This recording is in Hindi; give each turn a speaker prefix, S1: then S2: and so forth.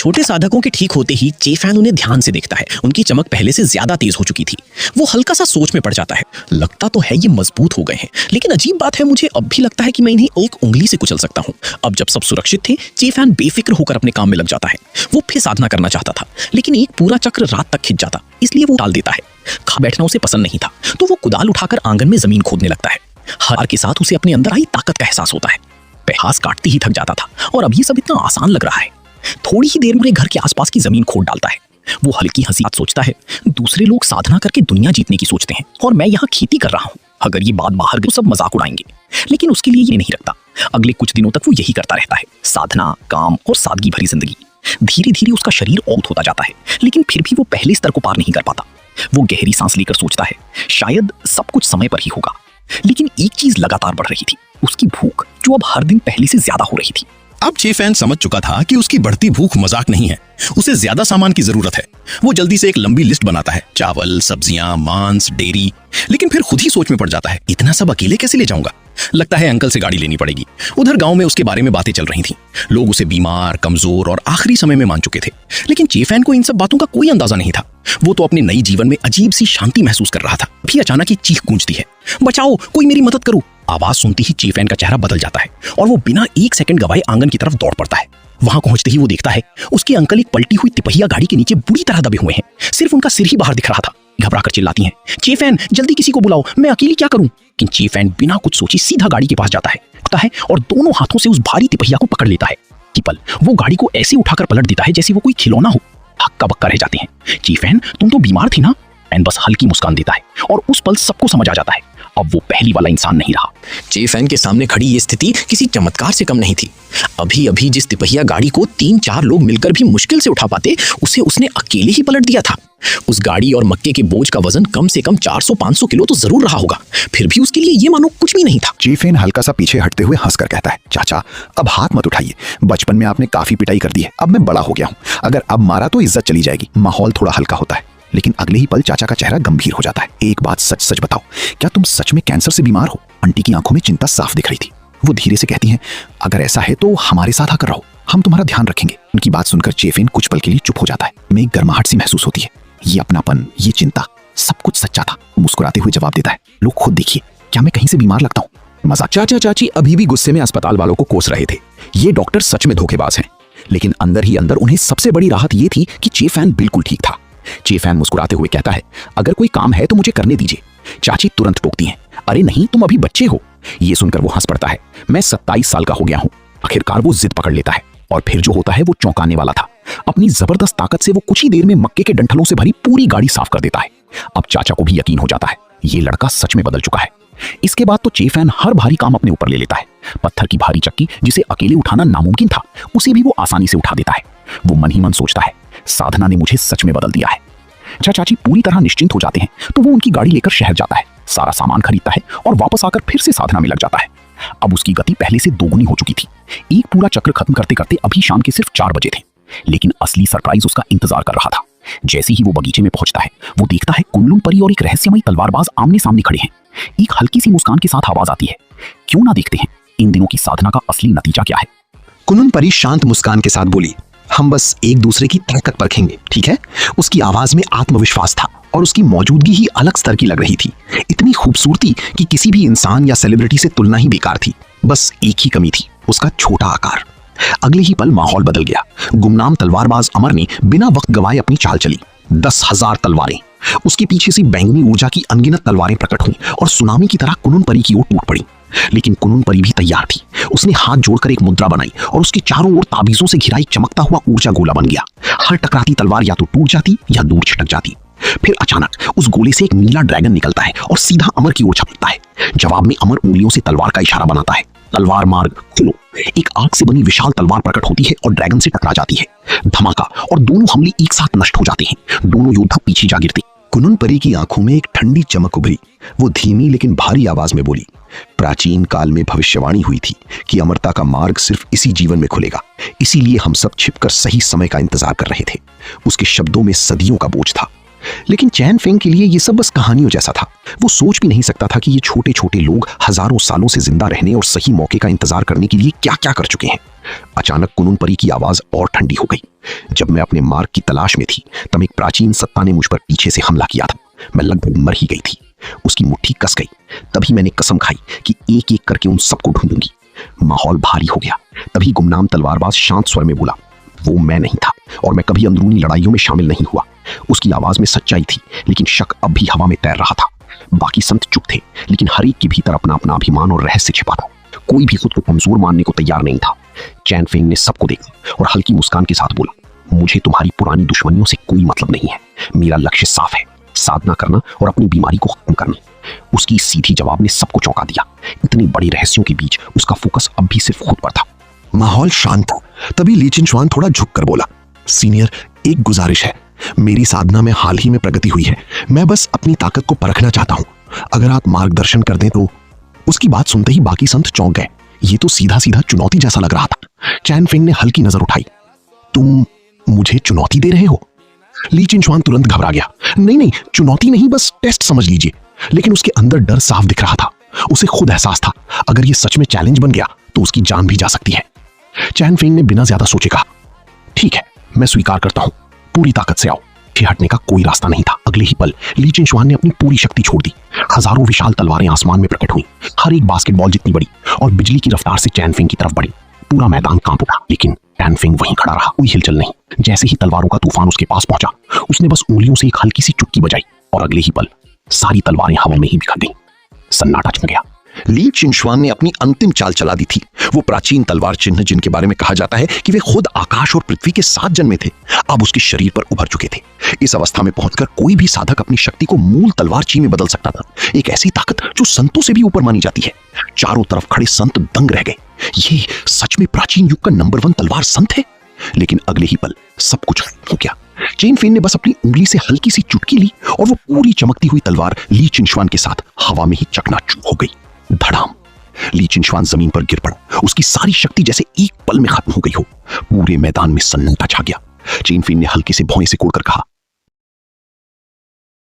S1: छोटे साधकों के ठीक होते ही चेफैन उन्हें ध्यान से देखता है। उनकी चमक पहले से ज्यादा तेज हो चुकी थी। वो हल्का सा सोच में पड़ जाता है। लगता तो है ये मजबूत हो गए हैं, लेकिन अजीब बात है, मुझे अब भी लगता है कि मैं इन्हें एक उंगली से कुचल सकता हूँ। अब जब सब सुरक्षित थे, चेफैन बेफिक्र होकर अपने काम में लग जाता है। वो फिर साधना करना चाहता था, लेकिन एक पूरा चक्र रात तक खिंच जाता, इसलिए वो टाल देता है। खा बैठना उसे पसंद नहीं था, तो वो कुदाल उठाकर आंगन में जमीन खोदने लगता है। हार के साथ उसे अपने अंदर आई ताकत का एहसास होता है। प्रयास काटते ही थक जाता था और अब ये सब इतना आसान लग रहा है। थोड़ी ही देर में घर के आसपास की जमीन खोद डालता है। वो हल्की हंसी सोचता है, दूसरे लोग साधना करके दुनिया जीतने की सोचते हैं और मैं यहाँ खेती कर रहा हूँ। अगर ये बात बाहर गई तो सब मजाक उड़ाएंगे, लेकिन उसके लिए ये नहीं रखता। अगले कुछ दिनों तक वो यही करता रहता है, साधना, काम और सादगी भरी जिंदगी। धीरे धीरे उसका शरीर औंध होता जाता है, लेकिन फिर भी वो पहले स्तर को पार नहीं कर पाता। वो गहरी सांस लेकर सोचता है, शायद सब कुछ समय पर ही होगा। लेकिन एक चीज लगातार बढ़ रही थी, उसकी भूख, जो अब हर दिन पहले से ज्यादा हो रही थी।
S2: अब चेफैन समझ चुका था कि उसकी बढ़ती भूख मजाक नहीं है, उसे ज्यादा सामान की जरूरत है। वो जल्दी से एक लंबी लिस्ट बनाता है, चावल, सब्जियां, मांस, डेयरी। लेकिन फिर खुद ही सोच में पड़ जाता है, इतना सब अकेले कैसे ले जाऊंगा? लगता है अंकल से गाड़ी लेनी पड़ेगी। उधर गांव में उसके बारे में बातें चल रही थीं। लोग उसे बीमार, कमजोर और आखिरी समय में मान चुके थे। लेकिन चेफैन को इन सब बातों का कोई अंदाजा नहीं था। वो तो अपने नई जीवन में अजीब सी शांति महसूस कर रहा था। फिर अचानक एक चीख गूंजती है, बचाओ, कोई मेरी मदद करो। आवाज सुनते ही चेफैन का चेहरा बदल जाता है और वो बिना एक सेकंड गवाए आंगन की तरफ दौड़ पड़ता है। वहां पहुंचते ही वो देखता है उसके अंकल एक पलटी हुई तिपहिया गाड़ी के नीचे बुरी तरह दबे हुए हैं। सिर्फ उनका सिर ही बाहर दिख रहा था। घबराकर चिल्लाती हैं, चेफैन, जल्दी किसी को बुलाओ, मैं अकेली क्या करूं? लेकिन चेफैन बिना कुछ सोचे सीधा गाड़ी के पास जाता है और दोनों हाथों से उस भारी तिपहिया को पकड़ लेता है। कि पल वो गाड़ी को ऐसे उठाकर पलट देता है जैसे वो कोई खिलौना हो। हक्का बक्का रह जाते हैं। चेफैन, तुम तो बीमार थी ना? फैन बस हल्की मुस्कान देता है और उस पल सबको समझ आ जाता है, अब वो पहली वाला इंसान नहीं रहा।
S1: चेफैन के सामने खड़ी ये स्थिति किसी चमत्कार से कम नहीं थी। अभी अभी जिस तिपहिया गाड़ी को 3-4 लोग मिलकर भी मुश्किल से उठा पाते, उसे उसने अकेले ही पलट दिया था। उस गाड़ी और मक्के के बोझ का वजन कम से कम 400-500 किलो तो जरूर रहा होगा। फिर भी उसके लिए ये मानो कुछ भी नहीं था।
S3: चेफैन हल्का सा पीछे हटते हुए हंसकर कहता है, चाचा, अब हाथ मत उठाइए। बचपन में आपने काफी पिटाई कर दी है, अब मैं बड़ा हो गया हूँ। अगर अब मारा तो इज्जत चली जाएगी। माहौल थोड़ा हल्का होता है, लेकिन अगले ही पल चाचा का चेहरा गंभीर हो जाता है। एक बात सच सच बताओ, क्या तुम सच में कैंसर से बीमार हो? आंटी की आंखों में चिंता साफ दिख रही थी। वो धीरे से कहती हैं, अगर ऐसा है तो हमारे साथ आकर रहो, हम तुम्हारा ध्यान रखेंगे। उनकी बात सुनकर चेफैन कुछ पल के लिए चुप हो जाता है। में एक गर्माहट सी महसूस होती है। ये अपनापन, ये चिंता, सब कुछ सच्चा था। मुस्कुराते हुए जवाब देता है, लोग खुद देखिए, क्या मैं कहीं से बीमार लगता हूँ? मजाक।
S4: चाचा चाची अभी भी गुस्से में अस्पताल वालों को कोस रहे थे। ये डॉक्टर सच में धोखेबाज हैं। लेकिन अंदर ही अंदर उन्हें सबसे बड़ी राहत ये थी कि चेफैन बिल्कुल ठीक था। चेफैन मुस्कुराते हुए कहता है, अगर कोई काम है तो मुझे करने दीजिए। चाची तुरंत टोकती हैं, अरे नहीं, तुम अभी बच्चे हो। ये सुनकर वो हंस पड़ता है, मैं 27 साल का हो गया हूँ। आखिरकार वो जिद पकड़ लेता है और फिर जो होता है वो चौंकाने वाला था। अपनी जबरदस्त ताकत से वो कुछ ही देर में मक्के के डंठलों से भरी पूरी गाड़ी साफ कर देता है। अब चाचा को भी यकीन हो जाता है, ये लड़का सच में बदल चुका है। इसके बाद तो चेफैन हर भारी काम अपने ऊपर ले लेता है। पत्थर की भारी चक्की जिसे अकेले उठाना नामुमकिन था, उसे भी वो आसानी से उठा देता है। वो मन ही मन सोचता है, साधना ने मुझे सच में बदल दिया है। चाची पूरी तरह निश्चिंत हो जाते हैं तो वो उनकी गाड़ी लेकर शहर जाता है, सारा सामान खरीदता है और वापस आकर फिर से साधना में लग जाता है। अब उसकी गति पहले से दोगुनी हो चुकी थी। एक पूरा चक्र खत्म करते करते अभी शाम के सिर्फ 4 बजे थे। लेकिन असली सरप्राइज उसका इंतजार कर रहा था। जैसे ही वो बगीचे में पहुंचता है, वो देखता है कुनलुन परी और एक रहस्यमयी तलवारबाज आमने सामने खड़े हैं। एक हल्की सी मुस्कान के साथ आवाज आती है, क्यों ना देखते हैं इन दिनों की साधना का असली नतीजा क्या है।
S5: कुनलुन परी शांत मुस्कान के साथ बोली, हम बस एक दूसरे की ताकत परखेंगे, ठीक है? उसकी आवाज में आत्मविश्वास था और उसकी मौजूदगी ही अलग स्तर की लग रही थी। इतनी खूबसूरती कि किसी भी इंसान या सेलिब्रिटी से तुलना ही बेकार थी। बस एक ही कमी थी, उसका छोटा आकार। अगले ही पल माहौल बदल गया। गुमनाम तलवारबाज अमर ने बिना वक्त गवाए अपनी चाल चली। 10,000 तलवारें, उसके पीछे से बैंगनी ऊर्जा की अनगिनत तलवारें प्रकट हुई और सुनामी की तरह कुनलुन परी की ओर टूट पड़ी। लेकिन कुनलुन परी भी तैयार थी। उसने हाथ जोड़कर एक मुद्रा बनाई और उसके चारों ओर ताबीजों से घिरा एक चमकता हुआ ऊर्जा गोला बन गया। हर टकराती तलवार या तो टूट जाती या दूर छिटक जाती। फिर अचानक उस गोले से एक नीला ड्रैगन निकलता है और सीधा अमर की ओर झपटता है। जवाब में अमर उंगलियों से तलवार का इशारा बनाता है, तलवार मार्ग खोलो। एक आग से बनी विशाल तलवार प्रकट होती है और ड्रैगन से टकरा जाती है। धमाका, और दोनों हमले एक साथ नष्ट हो जाते हैं। दोनों योद्धा पीछे जा गिरते।
S3: कुनलुन परी की आंखों में एक ठंडी चमक उभरी। वो धीमी लेकिन भारी आवाज में बोली, प्राचीन काल में भविष्यवाणी हुई थी कि अमरता का मार्ग सिर्फ इसी जीवन में खुलेगा। इसीलिए हम सब छिपकर सही समय का इंतजार कर रहे थे। उसके शब्दों में सदियों का बोझ था। लेकिन चैन फेंग के लिए ये सब बस कहानियों जैसा था। वो सोच भी नहीं सकता था कि ये छोटे छोटे लोग हजारों सालों से जिंदा रहने और सही मौके का इंतजार करने के लिए क्या क्या कर चुके हैं। अचानक कुनलुन परी की आवाज और ठंडी हो गई।
S5: जब मैं अपने मार्ग की तलाश में थी तब एक प्राचीन सत्ता ने मुझ पर पीछे से हमला किया था। मैं लगभग मर ही गई थी। उसकी मुट्ठी कस गई। तभी मैंने कसम खाई कि एक एक करके उन सबको ढूंढूंगी। माहौल भारी हो गया। तभी गुमनाम तलवारबाज शांत स्वर में बोला, वो मैं नहीं था और मैं कभी अंदरूनी लड़ाइयों में शामिल नहीं हुआ। उसकी आवाज में सच्चाई थी, लेकिन शक अब भी हवा में तैर रहा था। बाकी संत चुप थे, लेकिन हर एक के भीतर अपना अपना अभिमान और रहस्य छिपा था। कोई भी खुद को कमजोर मानने को तैयार नहीं था। चैन फेंग ने सबको देखा और हल्की मुस्कान के साथ बोला, मुझे तुम्हारी पुरानी दुश्मनियों से कोई मतलब नहीं है। मेरा लक्ष्य साफ है, साधना करना और अपनी बीमारी को खत्म करना। उसकी सीधी जवाब ने सबको चौंका दिया। इतने बड़े रहस्यों के बीच उसका फोकस अब भी सिर्फ खुद पर था।
S3: माहौल शांत था। तभी ली चिनशुआन थोड़ा झुककर बोला, सीनियर, एक गुजारिश है। मेरी साधना में हाल ही में प्रगति हुई है। मैं बस अपनी ताकत को परखना चाहता हूं। अगर आप मार्गदर्शन कर दें तो। उसकी बात सुनते ही बाकी संत चौंक गए। ये तो सीधा सीधा चुनौती जैसा लग रहा था। चैन फेंग ने हल्की नजर उठाई। तुम मुझे चुनौती दे रहे हो? ली चिनशुआन तुरंत घबरा गया। नहीं, चुनौती नहीं, बस टेस्ट समझ लीजिए। लेकिन उसके अंदर डर साफ दिख रहा था। उसे खुद एहसास था, अगर ये सच में चैलेंज बन गया तो उसकी जान भी जा सकती है। चैन फेंग ने बिना ज्यादा सोचे कहा, ठीक है, मैं स्वीकार करता हूं। पूरी ताकत से आओ। फिर हटने का कोई रास्ता नहीं था। अगले ही पल ली चिनशुआन ने अपनी पूरी शक्ति छोड़ दी। हजारों विशाल तलवारें आसमान में प्रकट हुई, हर एक बास्केटबॉल जितनी बड़ी, और बिजली की रफ्तार से चैन फेंग की तरफ बढ़ी। पूरा मैदान कांप उठा, लेकिन चैन फेंग वहीं खड़ा रहा, कोई हिलचल नहीं। जैसे ही तलवारों का तूफान उसके पास पहुंचा, उसने बस उंगलियों से एक हल्की सी चुटकी बजाई और अगले ही पल सारी तलवारें हवा में ही बिखर गईं। सन्नाटा छा गया।
S5: ली चिनशुआन ने अपनी अंतिम चाल चला दी थी। वो प्राचीन तलवार चिन्ह जिनके बारे में कहा जाता है कि वे खुद आकाश और पृथ्वी के साथ जन्मे थे, अब उसके शरीर पर उभर चुके थे। इस अवस्था में पहुंचकर कोई भी साधक अपनी शक्ति को मूल तलवार ची में बदल सकता था। एक ऐसी ताकत जो संतों से भी ऊपर मानी जाती है। चारों तरफ खड़े संत दंग रह गए। ये सच में प्राचीन युग का नंबर 1 तलवार संत है। लेकिन अगले ही पल सब कुछ हो गया। चेन फेन ने बस अपनी उंगली से हल्की सी चुटकी ली और वो पूरी चमकती हुई तलवार ली चिनशुआन के साथ हवा में ही चकनाचूर हो गई। धड़ाम! ली चिनशुआन जमीन पर गिर पड़ा। उसकी सारी शक्ति जैसे एक पल में खत्म हो गई हो। पूरे मैदान में सन्नाटा छा गया। चेन फेन ने हल्के से भौं से कोड़कर कहा,